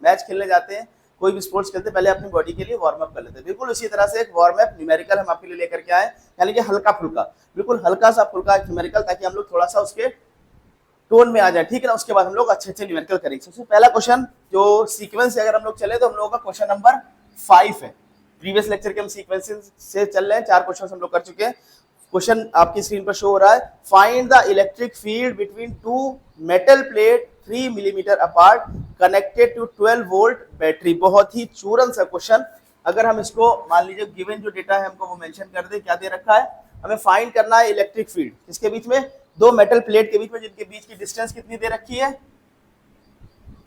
मैच खेलने जाते हैं, कोई भी स्पोर्ट्स खेलते हैं, पहले अपनी बॉडी के लिए वार्म अप कर लेते हैं। बिल्कुल उसी तरह से एक वार्म अप न्यूमेरिकल हम आपके लिए लेकर के आए, यानी कि हल्का फुल्का, बिल्कुल हल्का सा फुल्का न्यूमेरिकल, ताकि हम लोग थोड़ा सा उसके टोन में आ जाए, ठीक है ना। उसके बाद हम लोग अच्छे न्यूमेरिकल करेंगे। सबसे पहला क्वेश्चन जो सीक्वेंस से अगर हम लोग चले तो हम लोगों का क्वेश्चन नंबर 5 है। प्रीवियस लेक्चर के हम सीक्वेंस से चल रहे हैं, 4 क्वेश्चन हम लोग कर चुके हैं। क्वेश्चन आपकी स्क्रीन पर शो हो रहा है, find the electric field between 2 metal plate 3 millimetre apart connected to 12 volt battery. बहुत ही चूरन सा क्वेश्चन। अगर हम इसको मान लीजिए गिवन जो डेटा है हमको वो मेंशन कर दे, क्या दे रखा है? हमें फाइंड करना है इलेक्ट्रिक फील्ड किसके बीच में? दो मेटल प्लेट के बीच में, जिनके बीच की डिस्टेंस कितनी दे रखी है,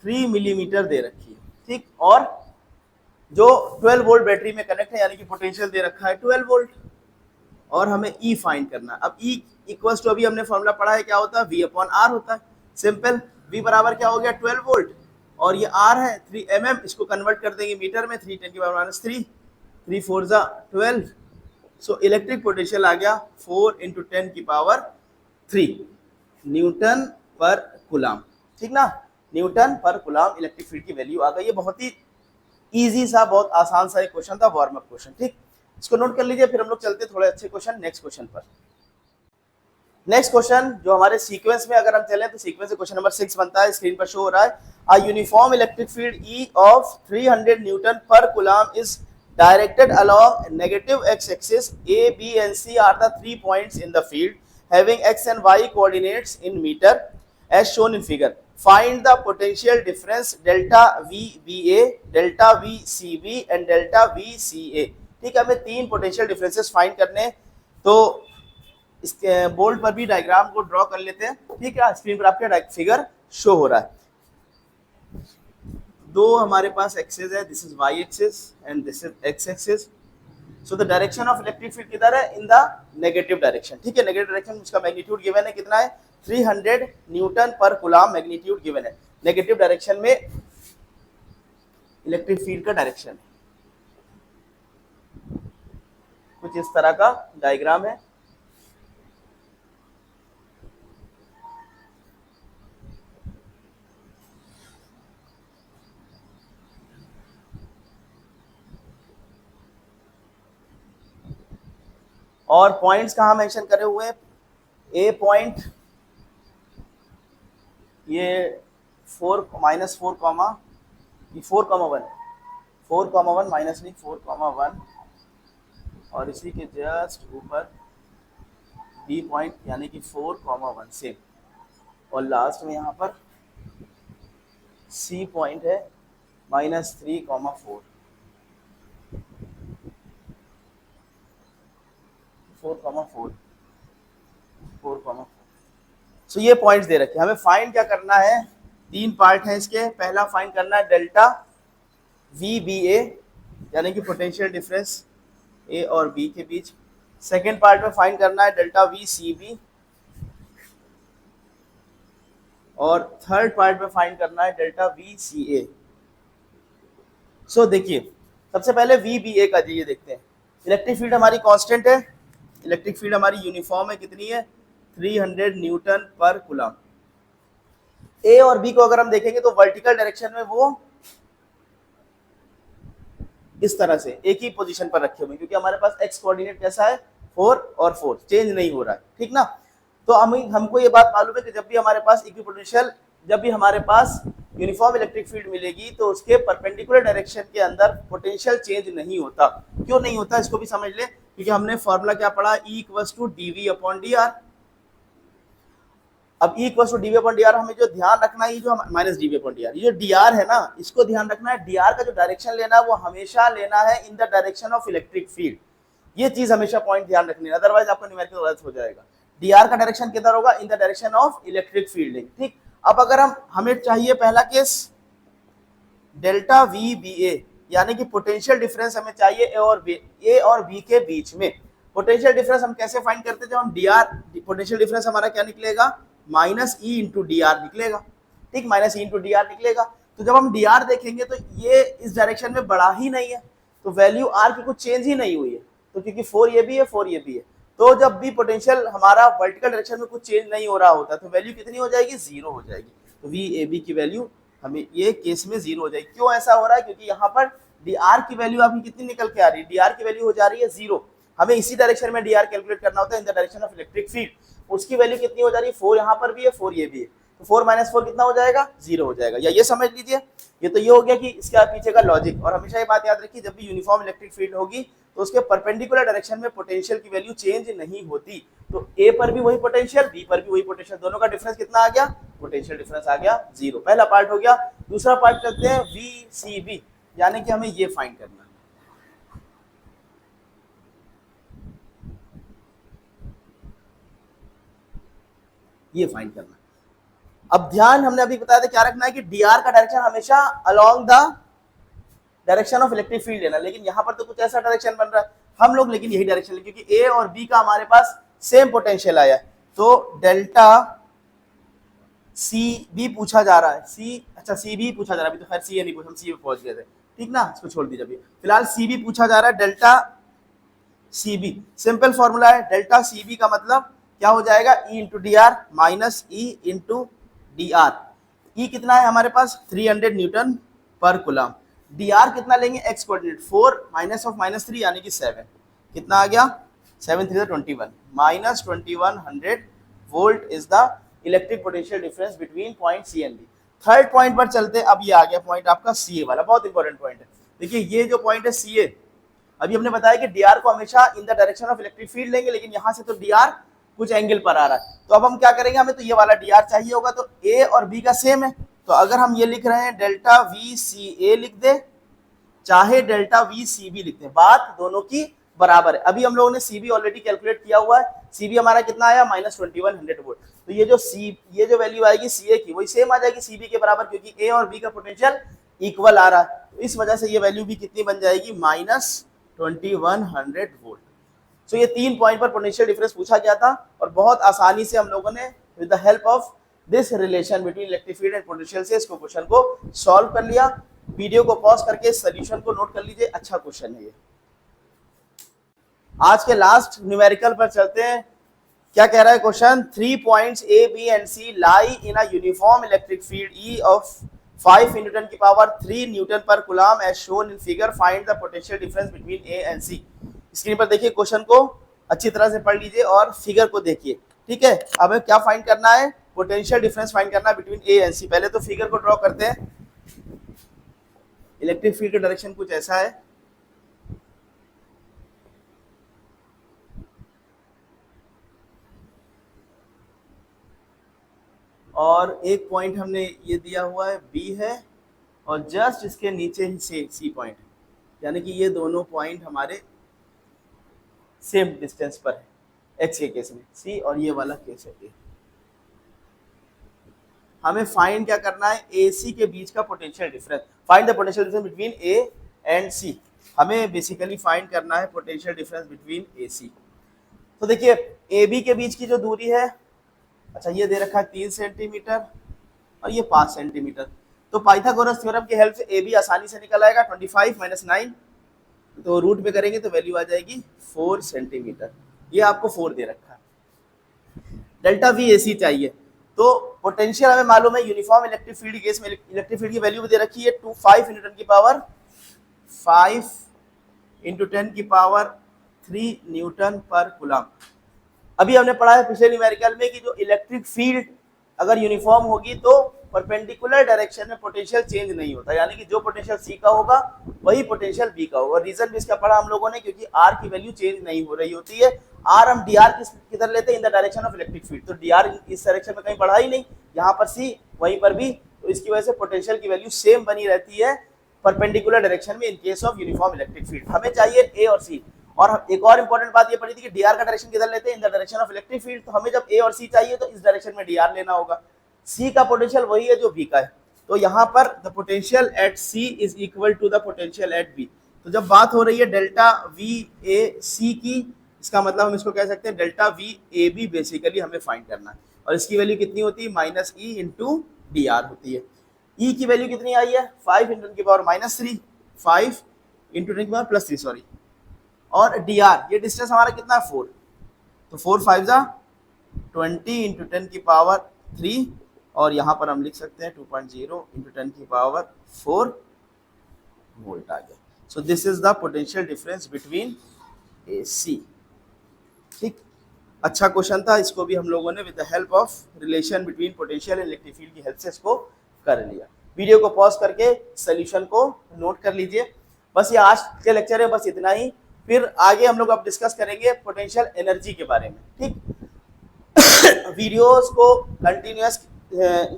3 मिलीमीटर दे रखी है, ठीक। और जो 12 वोल्ट बैटरी में कनेक्ट है, यानी कि पोटेंशियल दे रखा है 12 वोल्ट, और हमें ई फाइंड करना है। अब ई इक्वल्स टू, अभी हमने फॉर्मूला पढ़ा है, क्या होता है, वी अपॉन आर होता है, सिंपल। वी बराबर क्या हो गया, 12 वोल्ट, और ये आर है 3 mm, इसको कन्वर्ट कर देंगे मीटर में, 3 × 10⁻³ 3 4 जा 12। सो इलेक्ट्रिक पोटेंशियल आ गया 4 × 10⁻³ न्यूटन पर कूलम, ठीक ना, न्यूटन पर कूलम इलेक्ट्रिक फील्ड की वैल्यू आ गई। ये बहुत ही इजी सा, बहुत आसान सा एक क्वेश्चन था, वार्म अप क्वेश्चन, ठीक। इसको नोट कर लीजिए, फिर हम लोग चलते थोड़े अच्छे क्वेश्चन नेक्स्ट क्वेश्चन पर। नेक्स्ट क्वेश्चन जो हमारे सीक्वेंस में अगर हम चलें तो सीक्वेंस से क्वेश्चन नंबर 6 बनता है, स्क्रीन पर शो हो रहा है। A uniform electric field E of 300 newton पर coulomb is directed along negative x-axis. A, B and C are the 3 points in the field having x and y coordinates in meter as shown in figure. Find the potential difference delta VBA, delta VCB and delta VCA. ठीक है, हमें 3 potential differences find करने, तो इसके board पर भी diagram को draw कर लेते हैं, ठीक है। स्क्रीन पर आपके फिगर शो हो रहा है। दो हमारे पास एक्सेस है, this is Y axis and this is X axis. So the direction of electric field किधर है, इन द नेगेटिव डायरेक्शन, ठीक है। नेगेटिव डायरेक्शन, उसका मैग्नीट्यूड गिवन है, कितना है, 300 न्यूटन पर कूलम मैग्नीट्यूड गिवन है। नेगेटिव डायरेक्शन में इलेक्ट्रिक फील्ड का डायरेक्शन कुछ इस तरह का डायग्राम है। और पॉइंट्स कहाँ मेंशन करे हुए हैं, ए पॉइंट ये 4 -4 कॉमा 4,1 4,1 माइनस नहीं 4,1, और इसी के जस्ट ऊपर बी पॉइंट यानी कि 4,1 से, और लास्ट में यहाँ पर सी पॉइंट है -3,4 4,4। सो ये पॉइंट्स दे रखे हैं, हमें फाइंड क्या करना है, 3 पार्ट है इसके। पहला फाइंड करना है डेल्टा VBA, यानी कि पोटेंशियल डिफरेंस ए और बी के बीच। सेकेंड पार्ट में फाइंड करना है डेल्टा VCB, और थर्ड पार्ट में फाइंड करना है डेल्टा VCA। सो देखिए, सबसे पहले VBA का ये देखते हैं। इलेक्ट्रिक फील्ड हमारी कांस्टेंट है, इलेक्ट्रिक फील्ड हमारी यूनिफॉर्म है, कितनी है, 300 न्यूटन पर कूलम। ए और बी को अगर हम देखेंगे तो वर्टिकल डायरेक्शन में वो इस तरह से एक ही पोजीशन पर रखे हुए, क्योंकि हमारे पास एक्स कोऑर्डिनेट कैसा है, 4 और 4, चेंज नहीं हो रहा है, ठीक ना। तो हमको ये बात मालूम है कि जब भी हमारे पास इक्विपोटेंशियल, जब भी हमारे पास यूनिफॉर्म इलेक्ट्रिक फील्ड मिलेगी तो उसके परपेंडिकुलर डायरेक्शन के अंदर पोटेंशियल चेंज नहीं होता। क्यों नहीं होता, इसको भी समझ ले, क्योंकि हमने फॉर्मूला क्या पढ़ा, E = dV/dr। अब E = dV/dr, हमें जो ध्यान रखना है, ये जो -dV/dr, ये जो dr है ना, इसको ध्यान रखना है। dr का जो डायरेक्शन लेना है वो हमेशा लेना है in the direction of electric field. ये चीज हमेशा पॉइंट ध्यान रखनी है, अदरवाइज आपका न्यूमेरिकल गलत हो जाएगा। dr का डायरेक्शन किधर होगा, इन the direction of electric field, ठीक। अब अगर हमें चाहिए पहला केस डेल्टा VBA, यानी कि पोटेंशियल डिफरेंस हमें चाहिए ए और बी के बीच में। पोटेंशियल डिफरेंस हम कैसे फाइंड करते हैं, जब हम dr, पोटेंशियल डिफरेंस हमारा क्या निकलेगा, -E × dr निकलेगा, ठीक, -E × dr निकलेगा। तो जब हम dr देखेंगे तो ये इस डायरेक्शन में बढ़ा ही नहीं है, तो वैल्यू r की कुछ चेंज ही नहीं हुई है, तो क्योंकि 4 ये भी है 4 ये भी है, तो जब भी पोटेंशियल हमारा वर्टिकल डायरेक्शन में कुछ चेंज नहीं हो रहा होता तो वैल्यू कितनी हो जाएगी, 0 हो जाएगी। तो VAB की वैल्यू हमें ये केस में 0 हो जाएगी। क्यों ऐसा हो रहा है, क्योंकि यहाँ पर dr की वैल्यू आपकी कितनी निकल के आ रही है, dr की वैल्यू हो जा रही है 0। हमें इसी डायरेक्शन में dr कैलकुलेट करना होता है, in the direction of electric field. उसकी वैल्यू कितनी हो जा रही है, 4 यहाँ पर भी है 4 ये भी है, तो 4 - 4 कितना हो जाएगा, 0 हो जाएगा। या ये समझ लीजिए, ये तो ये हो गया कि इसके पीछे का लॉजिक। और हमेशा ये बात याद रखिए, जब भी यूनिफॉर्म इलेक्ट्रिक फील्ड होगी तो उसके परपेंडिकुलर डायरेक्शन में पोटेंशियल की वैल्यू चेंज नहीं होती। तो ए पर भी वही पोटेंशियल, बी पर भी वही पोटेंशियल, दोनों का डिफरेंस कितना आ गया, पोटेंशियल डिफरेंस आ गया 0। पहला पार्ट हो गया। दूसरा पार्ट करते हैं VCB, यानी कि हमें ये फाइंड करना है। ये फाइंड करना। अब ध्यान हमने अभी बताया था क्या रखना है कि dr का डायरेक्शन हमेशा along the direction of electric field लेना, लेकिन यहाँ पर तो कुछ ऐसा डायरेक्शन बन रहा है हम लोग लेकिन यही डायरेक्शन लेंगे क्योंकि ए और बी का हमारे पास सेम पोटेंशियल आया है। तो डेल्टा सी बी पूछा जा रहा है, सी बी पूछा जा रहा है, अभी तो खैर सी ए नहीं पूछा, हम सी पे पहुंच गए थे, ठीक ना, इसको छोड़ दीजिए अभी। फिलहाल सी बी पूछा जा रहा है, delta C B simple formula है, डेल्टा सी बी का मतलब क्या हो जाएगा E into D R minus E into D R. E कितना है हमारे पास 300 न्यूटन पर कूलम, डी आर कितना लेंगे X coordinate 4 minus of minus 3 यानी कि 7, कितना आ गया 7 3 21 minus 2100 volt is the electric potential difference between point C and D. Third point पर चलते हैं, अब ये आ गया पॉइंट आपका सी ए वाला, बहुत इंपॉर्टेंट पॉइंट है। देखिए ये जो पॉइंट है सी ए, अभी हमने बताया कि dr को हमेशा इन the direction of electric field लेंगे, लेकिन यहाँ से तो dr कुछ एंगल पर आ रहा है, तो अब हम क्या करेंगे, हमें तो ये वाला dr चाहिए होगा, तो a और b का सेम है, तो अगर हम ये लिख रहे हैं डेल्टा वी सी ए लिख दे चाहे डेल्टा वी सी बी लिख दे, बात दोनों की बराबर है। अभी हम लोगों ने सी बी ऑलरेडी कैलकुलेट किया हुआ है, सी बी हमारा कितना आया माइनस 2100 वोल्ट, तो ये जो वैल्यू आएगी सी ए की वही सेम आ जाएगी सी बी के बराबर, क्योंकि ए और बी का पोटेंशियल इक्वल आ रहा है, तो इस वजह से ये वैल्यू भी कितनी बन जाएगी माइनस 2100 वोल्ट। सो ये 3 पॉइंट पर पोटेंशियल डिफरेंस पूछा गया था और बहुत आसानी से हम लोगों ने with the help of this relation between electric field and potential से इसको क्वेश्चन को सॉल्व कर लिया। वीडियो को पॉज करके सॉल्यूशन को नोट कर लीजिए, अच्छा क्वेश्चन है ये। आज के लास्ट न्यूमेरिकल पर चलते हैं, क्या कह रहा है question, 3 points A B and C lie in a uniform electric field E of 5 into 10 की पावर 3 न्यूटन पर coulomb as shown in figure, find the potential difference between A and C. Screen पर देखिए, question को अच्छी तरह से पढ़ लीजिए और फिगर को देखिए, ठीक है। अब हमें क्या फाइंड करना है, पोटेंशियल डिफरेंस फाइंड करना है बिटवीन ए एंड सी। पहले तो फिगर को ड्रॉ करते हैं। इलेक्ट्रिक फील्ड का डायरेक्शन कुछ ऐसा है, और एक पॉइंट हमने ये दिया हुआ है बी है, और जस्ट इसके नीचे ही सी पॉइंट, यानी कि ये दोनों पॉइंट हमारे सेम डिस्टेंस पर है एक्स के केस में, सी और ये वाला केस है ए। हमें फाइंड क्या करना है, ए सी के बीच का potential difference, find the potential difference between A and C. हमें बेसिकली फाइंड करना है potential difference between A C. तो देखिए ए बी के बीच की जो दूरी है, अच्छा ये दे रखा है 3 सेंटीमीटर और ये 5 सेंटीमीटर, तो पाइथागोरस थ्योरम की हेल्प से ए बी आसानी से निकल आएगा। 25 माइनस 9 तो रूट में करेंगे तो वैल्यू आ जाएगी 4 सेंटीमीटर, ये आपको 4 दे रखा है। डेल्टा वी ए सी चाहिए, तो पोटेंशियल हमें मालूम है, यूनिफॉर्म इलेक्ट्रिक फील्ड केस में इलेक्ट्रिक फील्ड की वैल्यू भी दे रखी है 5 into 10 की पावर 5 into 10 की पावर 3 न्यूटन पर कूलम। अभी हमने पढ़ा है पिछले न्यूमेरिकल में कि जो इलेक्ट्रिक फील्ड अगर यूनिफॉर्म होगी तो परपेंडिकुलर डायरेक्शन में पोटेंशियल चेंज नहीं होता, यानी कि जो पोटेंशियल सी का होगा वही पोटेंशियल बी का होगा। रीजन भी इसका पढ़ा हम लोगों ने, क्योंकि आर की वैल्यू चेंज नहीं हो रही होती है। आर हम डी आर किधर लेते हैं, इन the direction of electric field, तो डी आर इस डायरेक्शन में कहीं बढ़ा ही नहीं, यहाँ पर सी वहीं पर भी, तो इसकी वजह से पोटेंशियल की वैल्यू सेम बनी रहती है परपेंडिकुलर डायरेक्शन में in case of uniform electric field. हमें चाहिए ए और सी, और एक और इंपॉर्टेंट बात ये पड़ी थी कि डीआर का डायरेक्शन किधर लेते हैं, इन the direction of electric field, तो हमें जब ए और सी चाहिए तो इस डायरेक्शन में डीआर लेना होगा। सी का पोटेंशियल वही है जो बी का है, तो यहाँ पर the potential at C is equal to the potential at B. तो जब बात हो रही है डेल्टा वी ए सी की, इसका मतलब हम इसको कह सकते हैं delta V A B basically हमें फाइंड करना है, और इसकी वैल्यू कितनी होती है minus E into D r होती है। ई की वैल्यू कितनी आई है 5 इंटू की पावर माइनस 3, 5 इंटू की पावर प्लस 3 सॉरी, और डी आर ये डिस्टेंस हमारा कितना है 4, तो 4 5 जा 20 इंटू 10 की पावर 3, और यहाँ पर हम लिख सकते हैं 2.0 इंटू 10 की पावर 4 वोल्ट आ गया। So this is the potential difference between A C. ठीक, अच्छा क्वेश्चन था, इसको भी हम लोगों ने with the help of relation between potential and electric field की हेल्प से इसको कर लिया। वीडियो को पॉज करके सोल्यूशन को नोट कर लीजिए। बस ये आज के लेक्चर है, बस इतना ही, फिर आगे हम लोग अब डिस्कस करेंगे पोटेंशियल एनर्जी के बारे में। ठीक वीडियोस को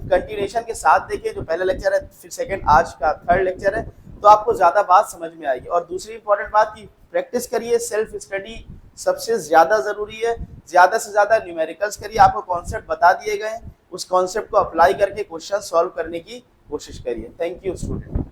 कंटिन्यूएशन के साथ देखिए, जो पहला लेक्चर है फिर सेकंड आज का थर्ड लेक्चर है, तो आपको ज़्यादा बात समझ में आएगी। और दूसरी इंपॉर्टेंट बात की प्रैक्टिस करिए, सेल्फ स्टडी सबसे ज्यादा जरूरी है। ज्यादा से ज्यादा न्यूमेरिकल्स करिए, आपको कॉन्सेप्ट बता दिए गए, उस कॉन्सेप्ट को अप्लाई करके क्वेश्चन सॉल्व करने की कोशिश करिए। Thank you student.